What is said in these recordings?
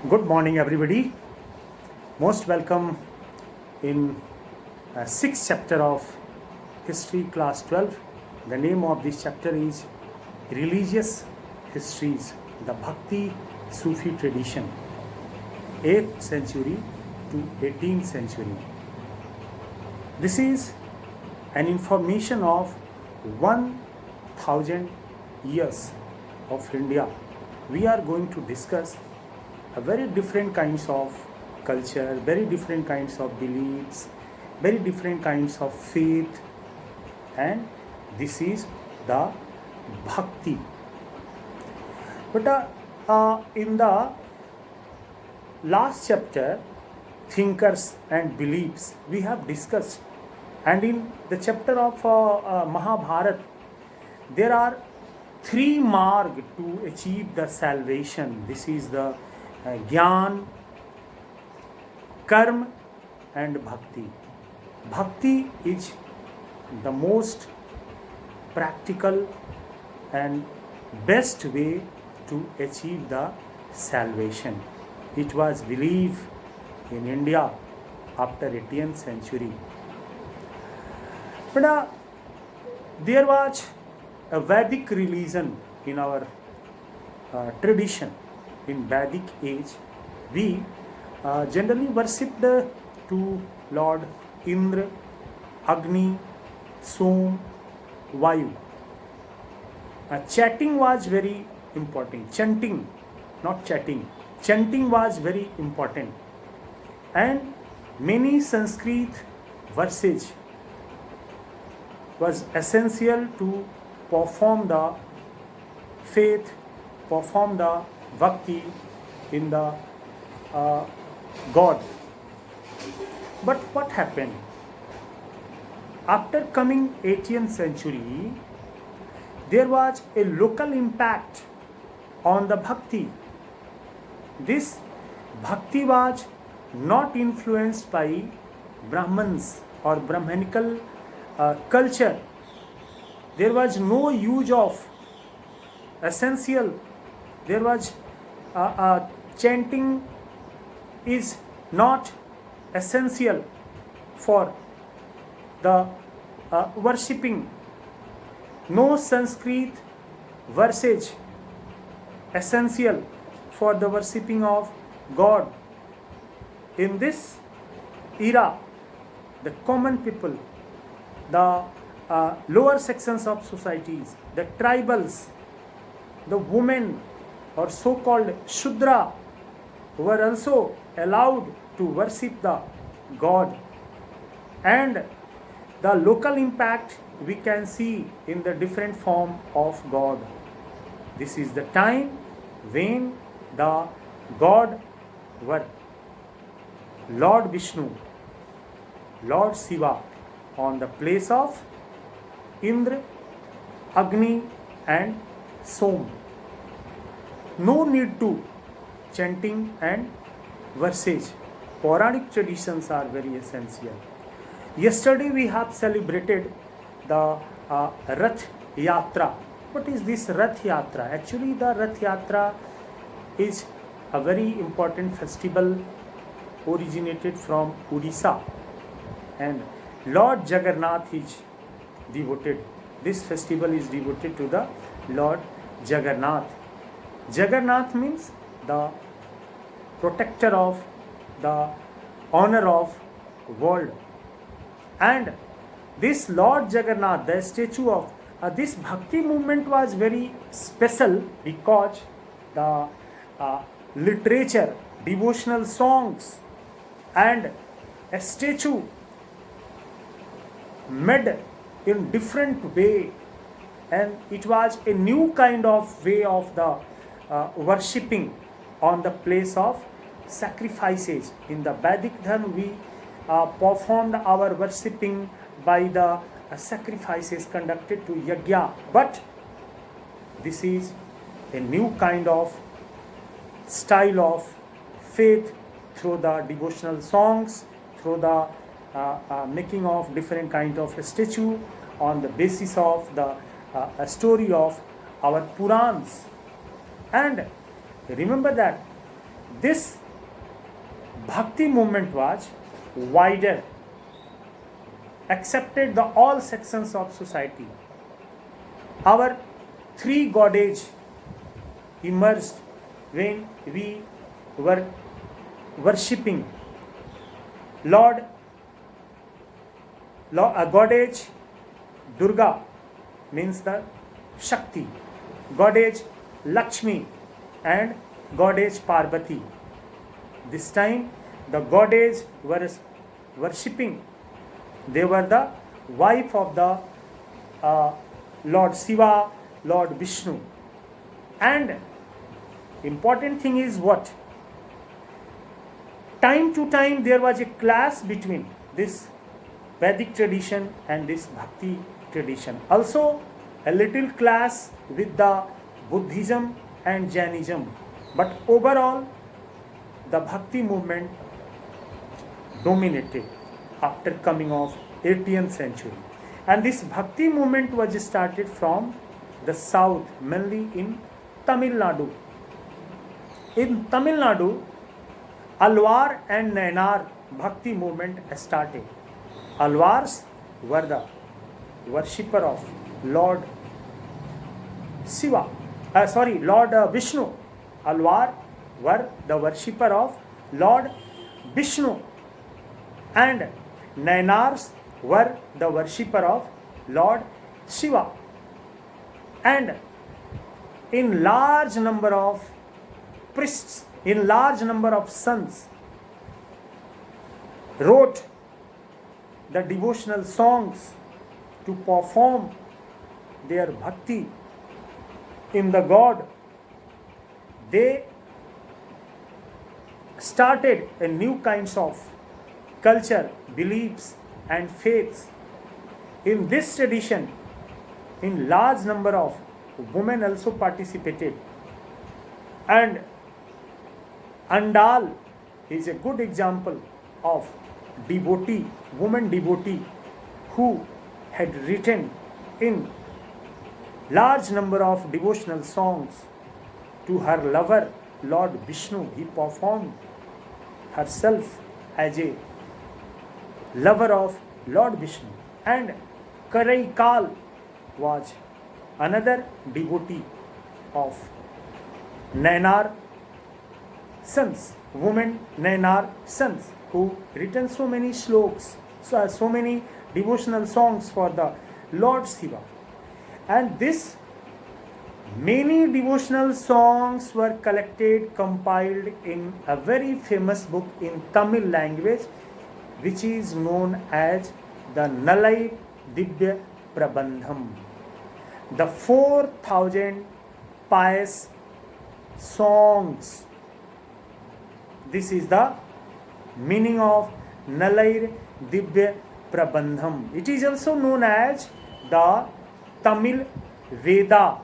Good morning, everybody. Most welcome in sixth chapter of History Class 12. The name of this chapter is Religious Histories, the Bhakti Sufi Tradition, 8th century to 18th century. This is an information of 1000 years of India. We are going to discuss a very different kinds of culture, very different kinds of beliefs, very different kinds of faith, and this is the bhakti. But in the last chapter, thinkers and beliefs, we have discussed, and in the chapter of Mahabharata, there are three margs to achieve the salvation. This is the Gyan, Karma, and Bhakti. Bhakti is the most practical and best way to achieve the salvation. It was believed in India after 18th century. But there was a Vedic religion in our tradition. In Vedic age, we generally worshipped to Lord Indra, Agni, Som, Vayu. Chatting was very important. Chanting, not chatting. Chanting was very important. And many Sanskrit verses was essential to perform the faith, perform the bhakti in the God. But what happened? After coming 18th century, there was a local impact on the bhakti. This bhakti was not influenced by Brahmins or Brahmanical culture. There was no use of essential. There was chanting is not essential for the worshipping. No Sanskrit verses essential for the worshipping of God. In this era, the common people, the lower sections of societies, the tribals, the women or so-called Shudra were also allowed to worship the God. And the local impact we can see in the different form of God. This is the time when the God were Lord Vishnu, Lord Shiva on the place of Indra, Agni and Som. No need to chanting and verses. Puranic traditions are very essential. Yesterday we have celebrated the Rath Yatra. What is this Rath Yatra? Actually, the Rath Yatra is a very important festival originated from Odisha, and Lord Jagannath is devoted. This festival is devoted to the Lord Jagannath. Jagannath means the protector of the honor of world. And this Lord Jagannath, the statue of this Bhakti movement was very special because the literature, devotional songs and a statue made in different way, and it was a new kind of way of the worshipping on the place of sacrifices. In the Vedic Dharma, we performed our worshipping by the sacrifices conducted to Yajna. But this is a new kind of style of faith through the devotional songs, through the making of different kind of a statue on the basis of the story of our Purans. And remember that This Bhakti movement was wider, accepted the all sections of society. Our three God age emerged when we were worshipping God age Durga means the Shakti, God age Lakshmi and God age Parvati. This time the God age were worshipping, they were the wife of the Lord Shiva, Lord Vishnu. And important thing is what? Time to time there was a clash between this Vedic tradition and this Bhakti tradition. Also a little clash with the Buddhism and Jainism. But overall the Bhakti movement dominated after coming of 18th century. And this Bhakti movement was started from the south, mainly in Tamil Nadu. In Tamil Nadu, Alwar and Nayanar Bhakti movement started. Alwars were the worshipper of Lord Vishnu. Alwar were the worshipper of Lord Vishnu, and Nayanars were the worshipper of Lord Shiva. And in large number of priests, in large number of sons wrote the devotional songs to perform their bhakti in the God. They started a new kinds of culture, beliefs and faiths. In this tradition, in large number of women also participated, and Andal is a good example of devotee, woman devotee, who had written in large number of devotional songs to her lover Lord Vishnu. He performed herself as a lover of Lord Vishnu. And Karaikal was another devotee of Nayanar sons, women Nayanar sons, who written so many sloks, so many devotional songs for the Lord Shiva. And this many devotional songs were collected, compiled in a very famous book in Tamil language, which is known as the Nalai Dibya Prabandham. The 4,000 pious songs. This is the meaning of Nalai Dibya Prabandham. It is also known as the Tamil Veda.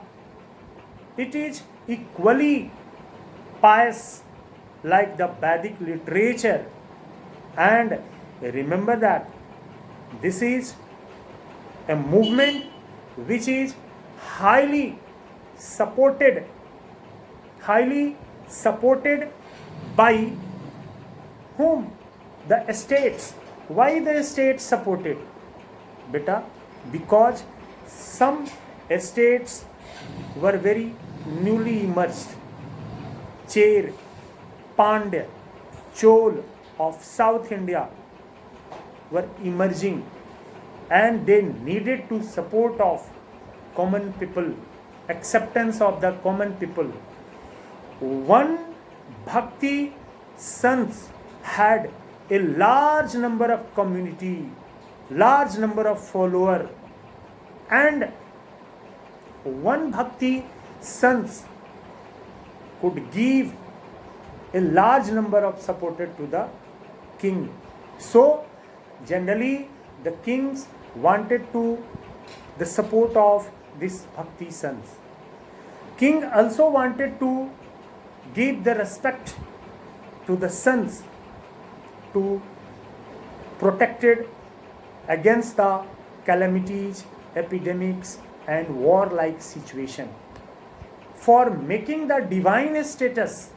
It is equally pious like the Vedic literature. And remember that this is a movement which is highly supported by whom? The estates. Why the estates supported? Beta, because some estates were very newly emerged. Cher, Pandya, Chol of South India were emerging, and they needed to support of common people, acceptance of the common people. One Bhakti sons had a large number of community, large number of follower, and one Bhakti sons could give a large number of supporter to the king. So generally the kings wanted to the support of this Bhakti sons. King also wanted to give the respect to the sons, to protected against the calamities, epidemics and warlike situation. For making the divine status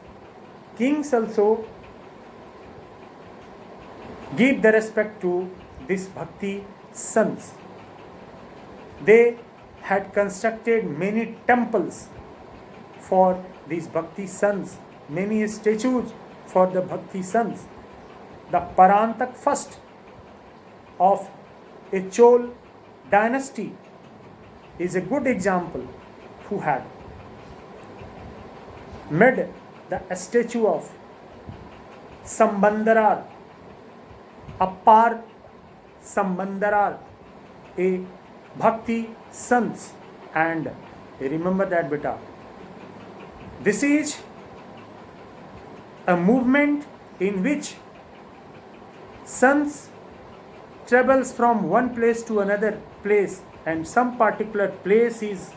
kings also give the respect to this bhakti sons. They had constructed many temples for these bhakti sons, many statues for the bhakti sons. The Parantak first of a Chol dynasty is a good example, who had made the statue of Sambandarar, Appar Sambandarar, a bhakti sons. And remember that, beta, this is a movement in which sons travels from one place to another place, and some particular place is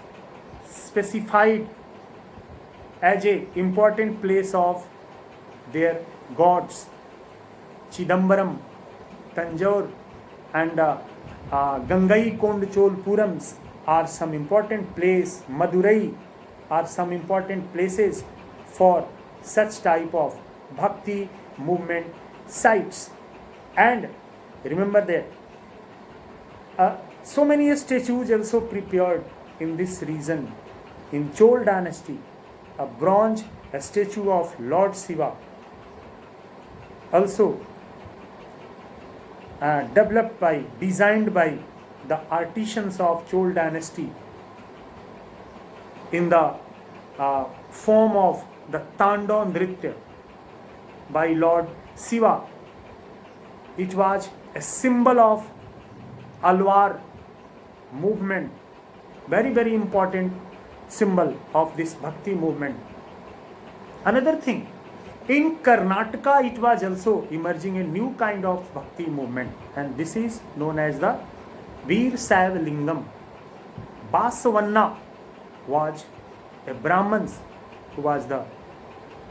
specified as a important place of their gods. Chidambaram, Tanjore, and Gangai Kondchol Purams are some important place. Madurai are some important places for such type of bhakti movement sites. And remember that so many statues also prepared in this region. In Chol dynasty, a bronze statue of Lord Shiva also designed by the artisans of Chol dynasty in the form of the Tando Nritya by Lord Shiva. It was a symbol of Alwar movement, very, very important symbol of this bhakti movement. Another thing, in Karnataka it was also emerging a new kind of bhakti movement, and this is known as the Veer Saiva Lingam. Basavanna was a Brahman who was the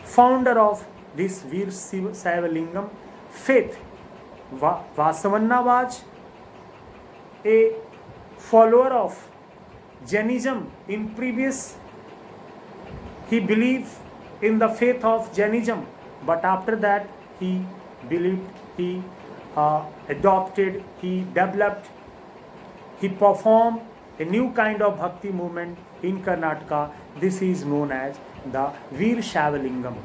founder of this Veer Saiva Lingam faith. Vasavanna was a follower of Jainism. In previous, he believed in the faith of Jainism, but after that he believed, he adopted, he developed, he performed a new kind of bhakti movement in Karnataka. This is known as the Veer Saiva Lingam.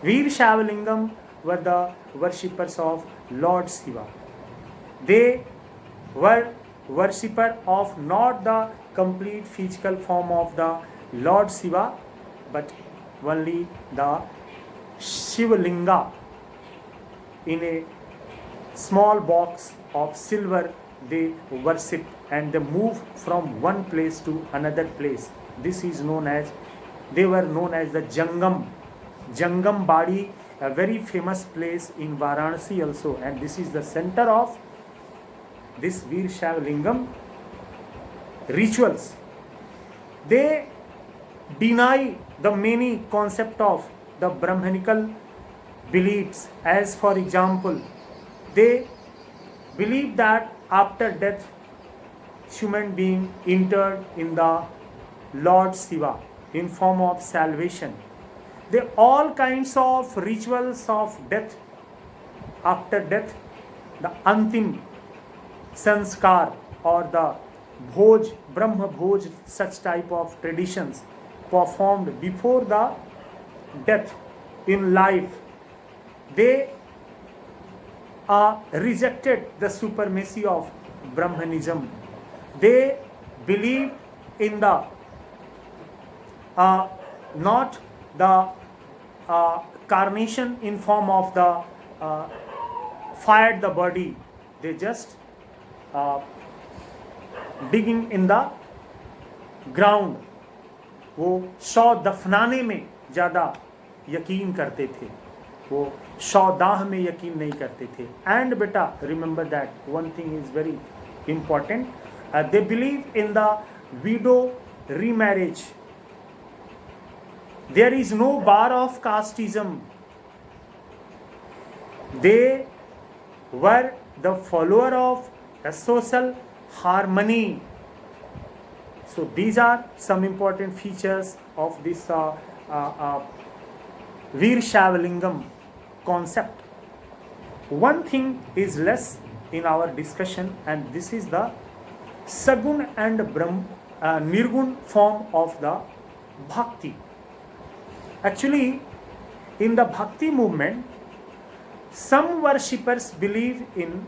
Veer Saiva Lingam were the worshippers of Lord Shiva. They were worshipper of not the complete physical form of the Lord Shiva, but only the Shiva Linga in a small box of silver. They worship and they move from one place to another place. This is known as, they were known as the Jangam Badi, a very famous place in Varanasi also, and this is the center of this Veer Saiva Lingam rituals. They deny the many concept of the Brahmanical beliefs. As for example, they believe that after death, human being entered in the Lord Shiva in form of salvation. They all kinds of rituals of death, after death, the Antim Sanskar or the Bhoj, Brahma Bhoj, such type of traditions performed before the death in life. They rejected the supremacy of Brahmanism. They believed in the not the carnation in form of the fired the body. They just digging in the ground. वो शव दफनाने में ज़्यादा यकीन करते थे, वो शवदाह में यकीन नहीं करते थे. एंड बेटा remember that one thing is very important. They believe in the widow remarriage. There is no bar of casteism. They were the follower of a social harmony. So these are some important features of this Virshavalingam concept. One thing is less in our discussion, and this is the Sagun and Nirgun form of the Bhakti. Actually, in the Bhakti movement, some worshippers believe in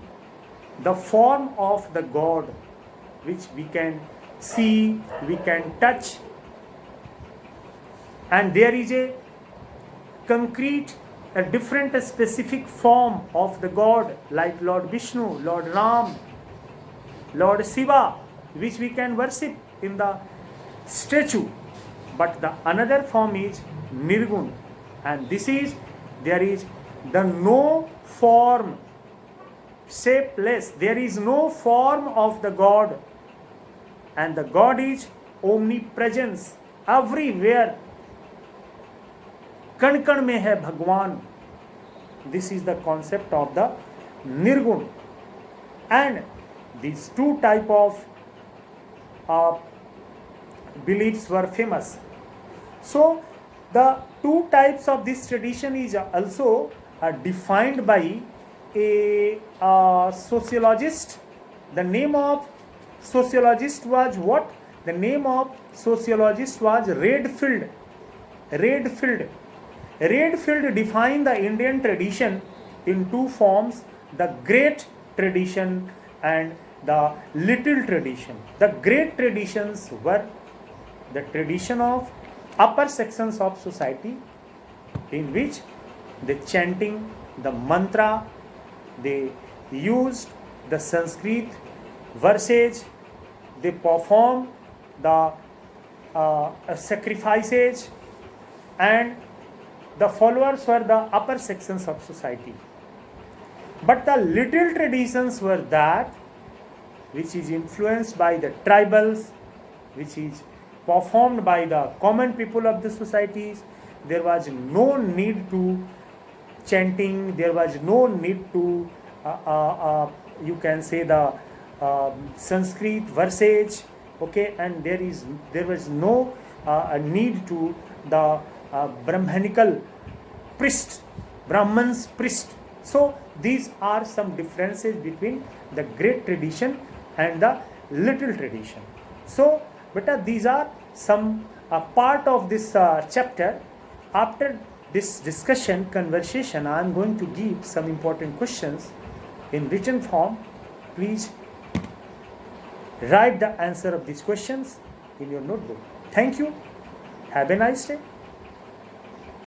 the form of the God, which we can see, we can touch, and there is a concrete, a different, a specific form of the God, like Lord Vishnu, Lord Ram, Lord Shiva, which we can worship in the statue. But the another form is Nirgun, and this is, there is the no form, shapeless, there is no form of the God, and the God is omnipresence, everywhere, कण कण में है भगवान. This is the concept of the Nirgun. And these two type of beliefs were famous. So the two types of this tradition is also defined by a sociologist. The name of sociologist was what? The name of sociologist was Redfield. Redfield defined the Indian tradition in two forms, the great tradition and the little tradition. The great traditions were the tradition of upper sections of society, in which they chanting the mantra, they used the Sanskrit verses, they performed the sacrifices, and the followers were the upper sections of society. But the little traditions were that which is influenced by the tribals, which is performed by the common people of the societies. There was no need to chanting, there was no need to you can say the Sanskrit verses, okay, and there was no need to the Brahmanical priest, Brahman's priest. So these are some differences between the great tradition and the little tradition. So these are some part of this chapter. After this discussion, conversation, I am going to give some important questions in written form. Please write the answer of these questions in your notebook. Thank you. Have a nice day.